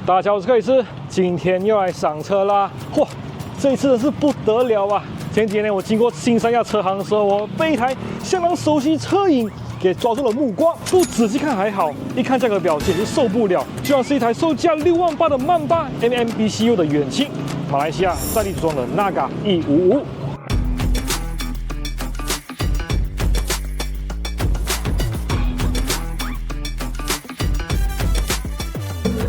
大家好，我是克里斯，今天又來賞車啦！哇，這一次真是不得了啊！前幾天呢，我經過新三亞車行的時候，我被一台相當熟悉車影給抓住了目光。不仔細看還好，一看價格表簡直受不了，居然是一台售價6萬8的曼巴 MMBCU 的遠親，馬來西亞在地組裝的 Naga E55。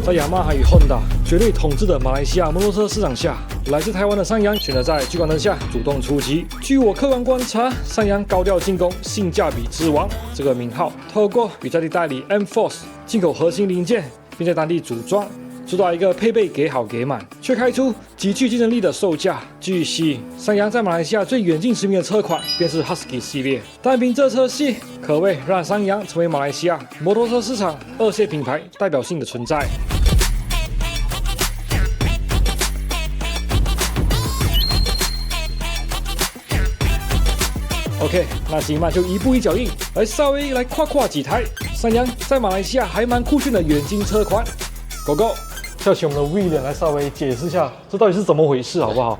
在雅馬哈與 Honda 絕對統治的馬來西亞摩托車市場下，來自台灣的三陽選擇在聚光燈下主動出擊。據我客觀觀察，三陽高調進攻性價比之王這個名號，透過與在地代理 M-Force 進口核心零件，並在當地組裝，做到一個配備給好給滿，卻開出極具競爭力的售價。據悉，三陽在馬來西亞最遠近馳名的車款便是 Husky 系列，單憑這車系，可謂讓三陽成為馬來西亞摩托車市場二線品牌代表性的存在。OK， 那今晚就一步一腳印，稍微來誇幾台三陽在馬來西亞還蠻酷炫的遠近車款。Go go， 叫請我們的 William 來稍微解釋一下，這到底是怎麼回事，好不好？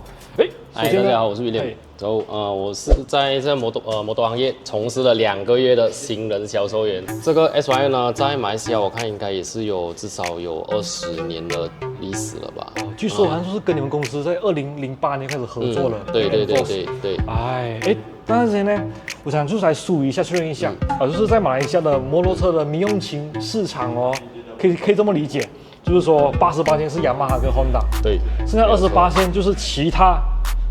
大家好，我是 William。我是在這摩托行業從事了2個月的新人銷售員。這個 SYM 呢，在馬來西亞我看應該也是至少有20年的歷史了吧？據說好像說是跟你們公司在2008年開始合作了。對。但是呢，我想就是來梳理一下、確認一下，就是在馬來西亞的摩托車的民用型市場哦，可以這麼理解，就是說88%是雅馬哈跟 Honda， 對，剩下28%就是其他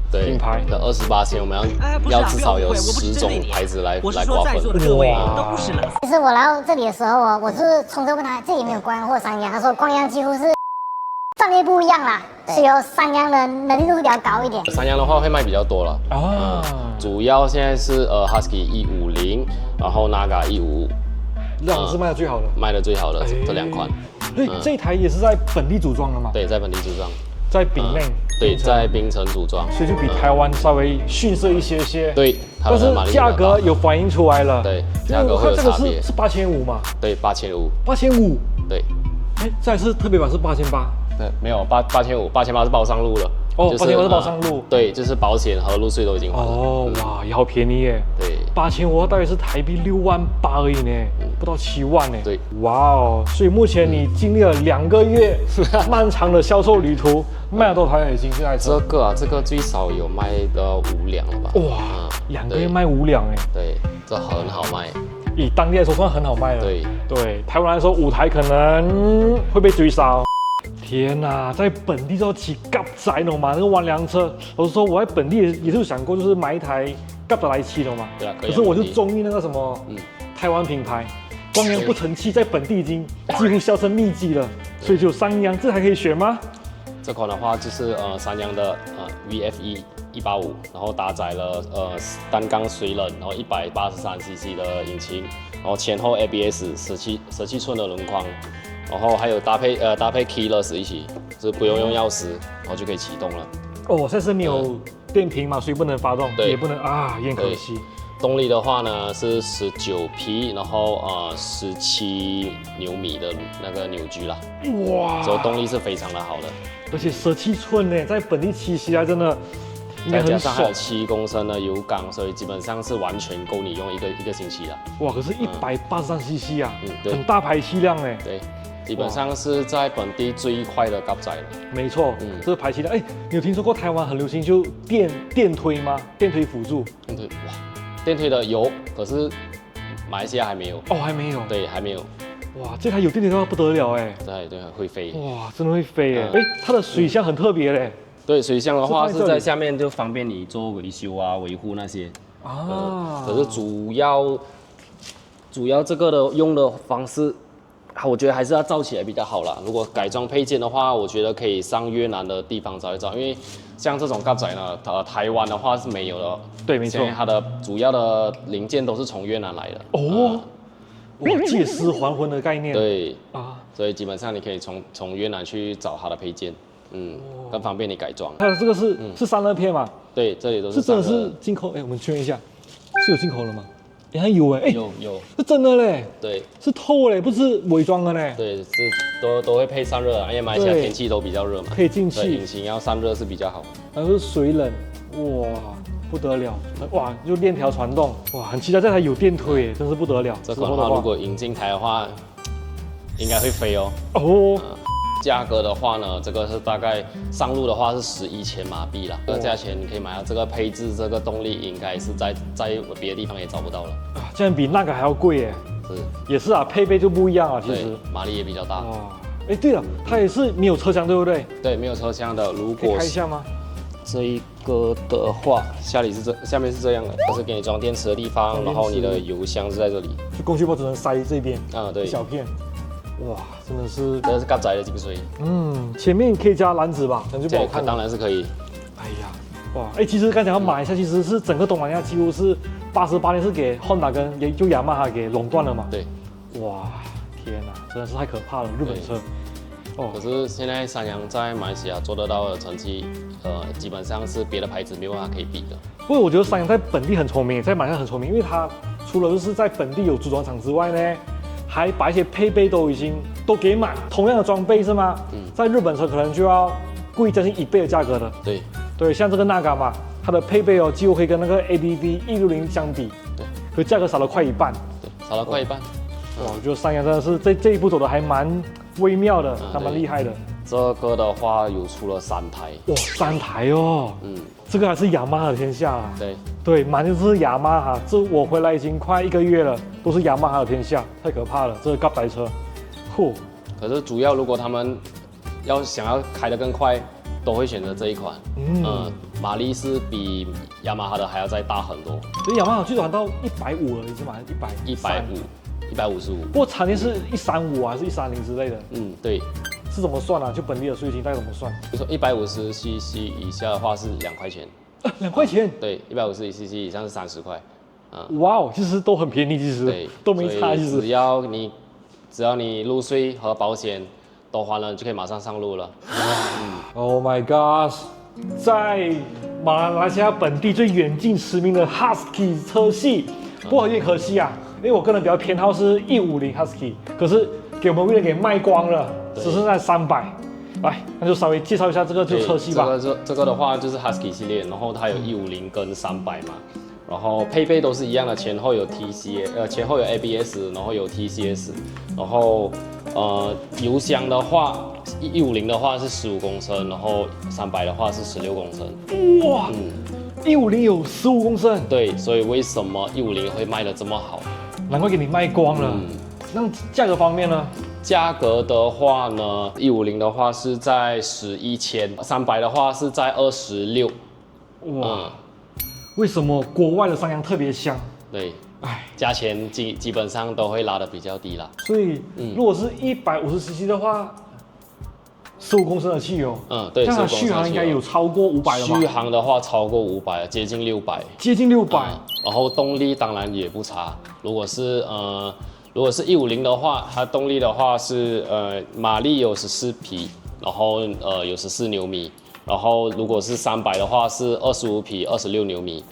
品牌的28%，我們要至少有10種牌子來瓜分。哇！其實我來到這裡的時候哦，我是衝着問他這裡有沒有光陽或三陽，他說光陽幾乎是戰略不一樣啦，所以三陽的能力度會比較高一點。三陽的話會賣比較多了主要現在是Husky E50，然後 Naga E55，這兩個是賣的最好的，這2款。這一台也是在本地組裝的嗎？對，在本地組裝，在檳內。對，在檳城組裝，所以就比台灣稍微遜色一些。對，但是價格有反映出來了。對，價格會有差別。是8500嘛？對，8500。8500。對。这台是特別版是8800。对，沒有8800是包上路了。哦，8800是包上路。對，就是保險和路稅都已經還了。哦，哇，也好便宜耶。對，8500大約是台幣6萬8而已呢，不到7萬呢。對，哇哦，所以目前你經歷了2個月漫長的銷售旅途，賣了多少台已經？這個最少有賣到5輛了吧？哇，2個月賣5輛哎。對，這很好賣。以當地來說算很好賣了。對，台灣來說5台可能會被追殺。天哪，在本地都要騎夾仔了嘛？那個彎梁車，我是說我在本地也是有想過，就是買一台夾仔來騎的嘛。對啊，可是我就中意那個什麼，台灣品牌，光陽不成器，在本地已經幾乎銷聲匿跡了，所以就三陽，這還可以選嗎？這款的話就是三陽的VFE 185，然後搭載了單缸水冷，然後183cc 的引擎，然後前後 ABS 17寸的輪框。然後還有搭配 keyless 一起，就是不用鑰匙，然後就可以啟動了。哦，但是你有電瓶嘛，所以不能發動，也不能有點可惜。動力的話呢是19匹，然後17牛米的那個扭矩啦。哇！所以動力是非常的好的。而且17寸呢，在本地騎起來真的應該很爽。再加上還有7公升的油缸，所以基本上是完全夠你用一個星期了。哇！可是183cc 啊，很大排氣量哎。对。基本上是在本地最快的夾仔了。沒錯，這個排氣量，你有聽說過台灣很流行就電推嗎？電推輔助。電推，哇，電推的有，可是馬來西亞還沒有。哦，還沒有。對，還沒有。哇，這台有電推的話不得了哎。對，會飛。哇，真的會飛哎。它的水箱很特別嘞。對，水箱的話是在下面，就方便你做維修啊、維護那些。可是主要這個的用的方式。我覺得還是要造起來比較好啦。如果改裝配件的話，我覺得可以上越南的地方找一找，因為像這種夾仔呢，台灣的話是沒有的。對，沒錯。它的主要的零件都是從越南來的。哦，借屍還魂的概念。對所以基本上你可以從越南去找它的配件，更方便你改裝。還有這個是散熱片嘛？對，這裡都是。真的是進口？我們確認一下，是有進口的嗎？也還有哎，有，是真的嘞，对，是透嘞，不是偽裝的嘞。对，是都会配散热，因为马来西亚天气都比较热嘛，可以进气，引擎要散热是比较好。还是水冷，哇，不得了，哇，就链条传动，哇，很期待这台有電推，真是不得了。這款的話，如果引進台的話，應該會飛哦。哦。價格的話呢，這個是大概上路的話是11千馬幣啦。這個價錢你可以買到這個配置，這個動力應該是在別的地方也找不到了。啊，竟然比那個還要貴耶！是，也是啊，配備就不一樣啊，其實馬力也比較大。哇，哎，對了，它也是沒有車廂，對不對？對，沒有車廂的。如果可以開一下嗎？這一個的話，下面是這樣的，這是給你裝電池的地方，然後你的油箱是在這裡。就工具包只能塞這邊。啊，對，一小片。哇，真的是，這是嘎仔的精髓。前面可以加籃子吧，感覺不好看。當然是可以。哎呀，哇，哎，其實剛才要馬來西亞，其實是整個東南亞幾乎是88年是給 Honda 跟就雅馬哈給壟斷了嘛。對。哇，天哪，真的是太可怕了，日本車。哦。可是現在三陽在馬來西亞做得到的成績，基本上是別的牌子沒有辦法可以比的。不過我覺得三陽在本地很聰明，在馬來西亞很聰明，因為它除了就是在本地有組裝廠之外呢。還把一些配備都已經都給滿，同樣的裝備是嗎？在日本車可能就要貴將近1倍的價格了。對，像這個 Naga 嘛，它的配備幾乎可以跟那個 ADV 160相比。對，可價格少了快一半。對，少了快一半。哇，我覺得三陽真的是這一步走的還蠻微妙的，還蠻厲害的。這個的話有出了3台。哇，3台哦。這個還是雅馬哈的天下啊。對，滿就是雅馬哈。這我回來已經快1個月了，都是雅馬哈的天下，太可怕了。這個甲台車，嚯！可是主要如果他們想要開得更快，都會選擇這一款。馬力是比雅馬哈的還要再大很多。所以雅馬哈最多到150了，已經買150，155。不過產電是135還是130之類的。對。是怎麼算啊？就本地的稅金大概怎麼算？比如說150cc 以下的話是2塊錢，2塊錢？對，150cc 以上是30塊。哇哦，其實都很便宜，其實對都沒差，其實只要你路稅和保險都還了，就可以馬上上路了。Oh my god， 在馬來西亞本地最遠近馳名的 Husky 車系，不過有點可惜啊，因為我個人比較偏好是150 Husky， 可是給我們為了給賣光了。只剩下300，來，那就稍微介紹一下這個就車系吧。這個的話就是 Husky 系列，然後它有150跟300嘛，然後配備都是一樣的，前後有 前後有 ABS， 然後有 TCS， 然後油箱的話150的話是15公升，然後300的話是16公升。哇，150有15公升。對，所以為什麼150會賣得這麼好？難怪給你賣光了。那價格方面呢？價格的話呢，150的話是在11千，300的話是在26。哇，為什麼國外的三陽特別香？對，價錢基本上都會拉得比較低啦。所以，如果是150cc的話，15公升的汽油，對，這樣續航應該有超過500了吧？續航的話超過500，接近600。接近600。然後動力當然也不差，如果是150的話，它動力的話是馬力有14匹，然後有14牛米，然後如果是300的話是25匹26牛米，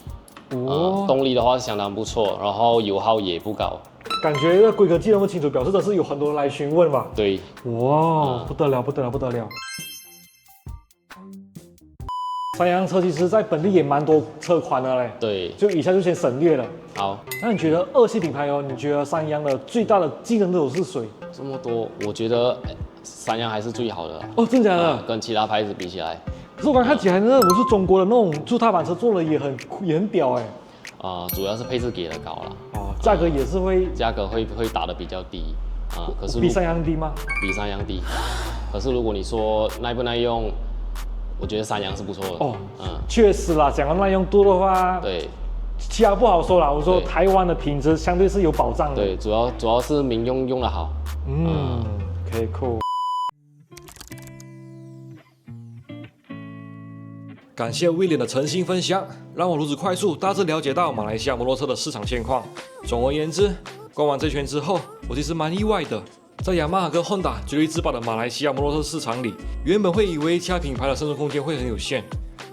動力的話是相當不錯，然後油耗也不高。感覺這規格記得那麼清楚，表示的是有很多人來詢問吧？對，哇，不得了，不得了，不得了。三陽車其實在本地也蠻多車款的嘞。對，就以下就先省略了。好，那你覺得2系品牌哦？你覺得三陽的最大的競爭對手是誰？這麼多，我覺得三陽還是最好的。哦，真的假的？跟其他牌子比起來。可是我剛看起來那種是中國的那種住踏板車做的也很屌哎。主要是配置給的高了。哦，價格也是會打得比較低啊。可是比三陽低嗎？比三陽低。可是如果你說耐不耐用？我覺得三陽是不錯的哦，確實啦，講到耐用度的話，對，其他不好說啦。我說台灣的品質相對是有保障的，對，主要是民用用得好。OK cool。感謝威廉的誠心分享，讓我如此快速大致了解到馬來西亞摩托車的市場現況。總而言之，逛完這圈之後，我其實蠻意外的。在雅馬哈跟 Honda 絕對自爆的馬來西亞摩托車市場裡，原本會以為其他品牌的生存空間會很有限，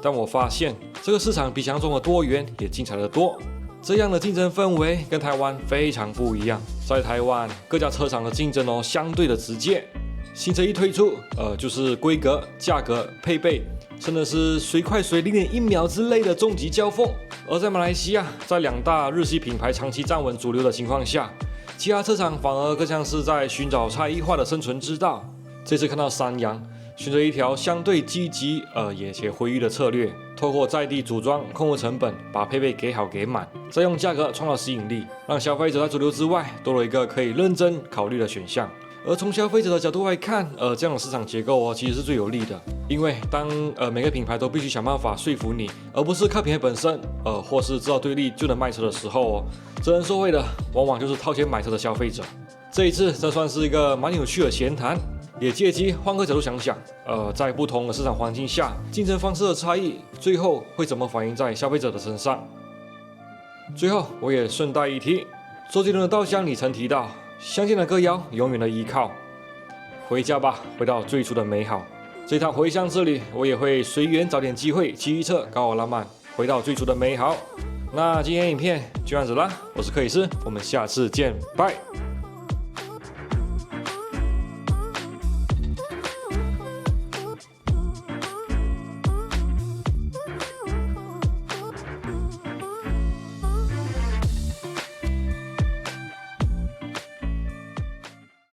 但我發現這個市場比想象中的多元，也精彩得多。這樣的競爭氛圍跟台灣非常不一樣。在台灣，各家車廠的競爭相對的直接，新車一推出，就是規格、價格、配備，甚至是誰快誰0.1秒之類的終極交鋒。而在馬來西亞，在2大日系品牌長期站穩主流的情況下，其他車廠反而更像是在尋找差異化的生存之道。這次看到三陽選擇一條相對積極也且回憶的策略，透過在地組裝控制成本，把配備給好給滿，再用價格創造吸引力，讓消費者在主流之外多了一個可以認真考慮的選項。而從消費者的角度來看，這樣的市場結構其實是最有利的，因為當每個品牌都必須想辦法說服你，而不是靠品牌本身，或是知道對立就能賣車的時候真正受惠的往往就是掏錢買車的消費者。這一次這算是一個蠻有趣的閒談，也借機換個角度想想，在不同的市場環境下，競爭方式的差異，最後會怎麼反映在消費者的身上？最後，我也順帶一提，周杰倫的《稻香》裡曾提到，鄉間的歌謠，永遠的依靠。回家吧，回到最初的美好。這趟回鄉之旅，我也會隨緣找點機會騎一車，高爾拉曼，回到最初的美好。那今天影片就這樣子啦，我是克里斯，我們下次見，拜。